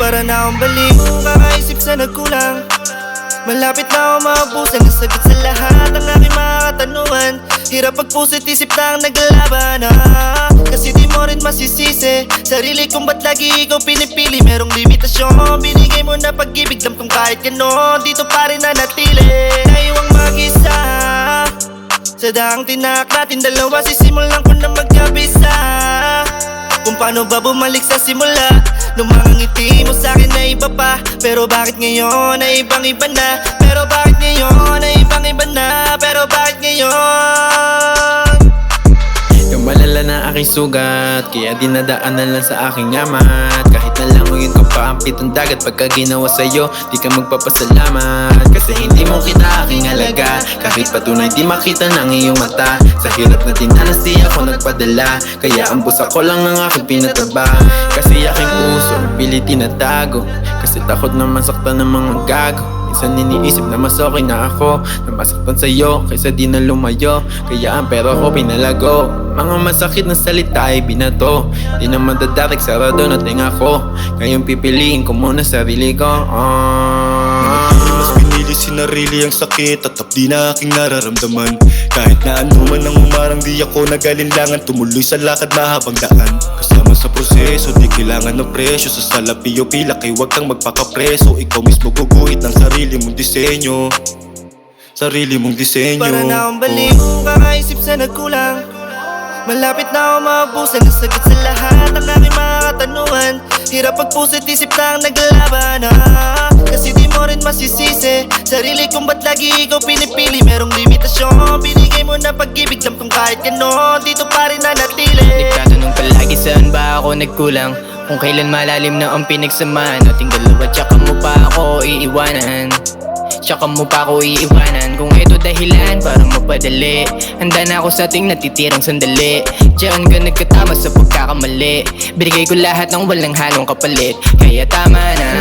Para na akong baliw, kakaisip sa nagkulang. Malapit na ako maubusan ng sagot sa lahat ng aking mga katanungan. Hirap pagpuso't isip na ang naglalaban, kasi di mo rin masisisi sarili kung ba't lagi ikaw pinipili. Merong limitasyon, binigay mo na pag-ibig lang kung kahit gano'n dito pa rin nanatili. Naiwang mag-isa sa daang tinak natin dalawa, sisimulan ko na magkabisa. Kung paano ba bumalik sa simula, nung mga ngiti mo sa'kin na iba pa. Pero bakit ngayon ay ibang iba na? Pero bakit ngayon ay ibang iba na? Pero bakit ngayon? Yung malala na aking sugat, kaya dinadaanan lang sa aking amat. Kahit nalangoyin ko pa ang pitong dagat, pagka ginawa sa'yo, di ka magpapasalamat. Kasi hindi mo kita aking alaga, kahit patunay di makita ng iyong mata. Sa hirap na tinanas di ako nagpadala, kaya ang busa ko lang ang aking pinataba. Kasi aking puso, pilit tinatago, kasi takot na masaktan ng mga gago. Minsan iniisip na mas okay na ako na masaktan sa'yo kaysa di na lumayo. Kaya ang pera ko pinalago, mga masakit na salita ay binato. Di naman dadarik sarado na tinga ko, ngayon pipiliin ko muna sarili ko. Mas pinili sinarili ang sakit at di na aking nararamdaman. Kahit na ano man ang umarang, di ako nag-alinlangan. Tumuloy sa lakad mahabang daan, kasama sa proseso, di kailangan ng presyo. Sa salapi o pila kay wag kang magpakapreso. Ikaw mismo guguhit ng sarili mong disenyo, sarili mong disenyo. Para na akong baliw, kakaisip sa nagkulang. Malapit na ako maubusan ng sagot sa lahat ng aking mga katanungan. Hirap pagpuso't isip na ang naglalaban, kasi di mo rin masisisi sarili kung ba't lagi ikaw pinipili. Merong limitasyon, binigay mo na pag-ibig lang kung kahit gano'n dito pa rin nanatili. Nagtatanong palagi saan ba ako nagkulang, kung kailan malalim na ang pinagsamahan nating dalawa. Tsaka mo pa ako iiwanan, tsaka mo pa ako iiwanan. Kung ito dahilan para mapadali, handa na ako sa ating natitirang sandali. Diyan ka nagkatama sa pagkakamali, binigay ko lahat ng walang halong kapalit. Kaya tama na,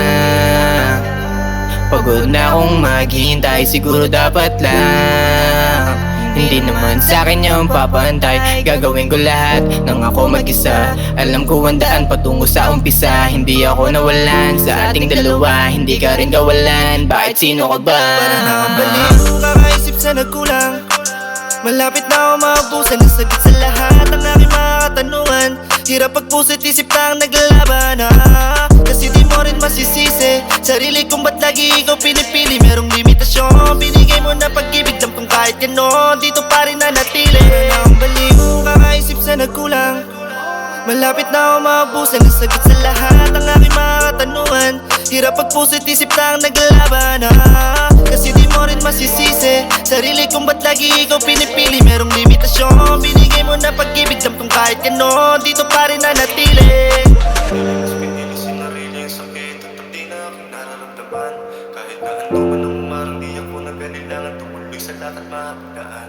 pagod na akong maghihintay, siguro dapat lang. Hindi naman sa'kin yung papantay, gagawin ko lahat nang ako mag-isa. Alam ko ang daan patungo sa umpisa, hindi ako nawalan sa ating dalawa, hindi ka rin kawalan. Bakit sino ka ba? Para na akong baliw, kakaisip sa nagkulang. Malapit na ako maubusan ng sagot sa lahat ng aking mga katanungan. Hirap pagpuso't isip na ang naglalaban, kasi di mo rin masisisi sarili kung ba't lagi ikaw pinipili. Merong limitasyon, binigay mo na pag-ibig lang kung kahit gano'n dito pa rin nanatili. Para na akong baliw, kakaisip sa nagkulang. Malapit na ako maubusan ng sagot sa lahat ng aking mga katanungan. Hirap pagpuso't isip na ang naglalaban, kasi di mo rin masisisi sarili kung ba't lagi ikaw pinipili. Merong limitasyon, binigay mo na pag-ibig lang kung kahit gano'n dito pa rin nanatili. Mas pinili sinarili ang sakit at di na aking nararamdaman. Kahit na ano man ang umarang, di ako nag-alinlangan. Tumuloy sa lakad mahabang daan.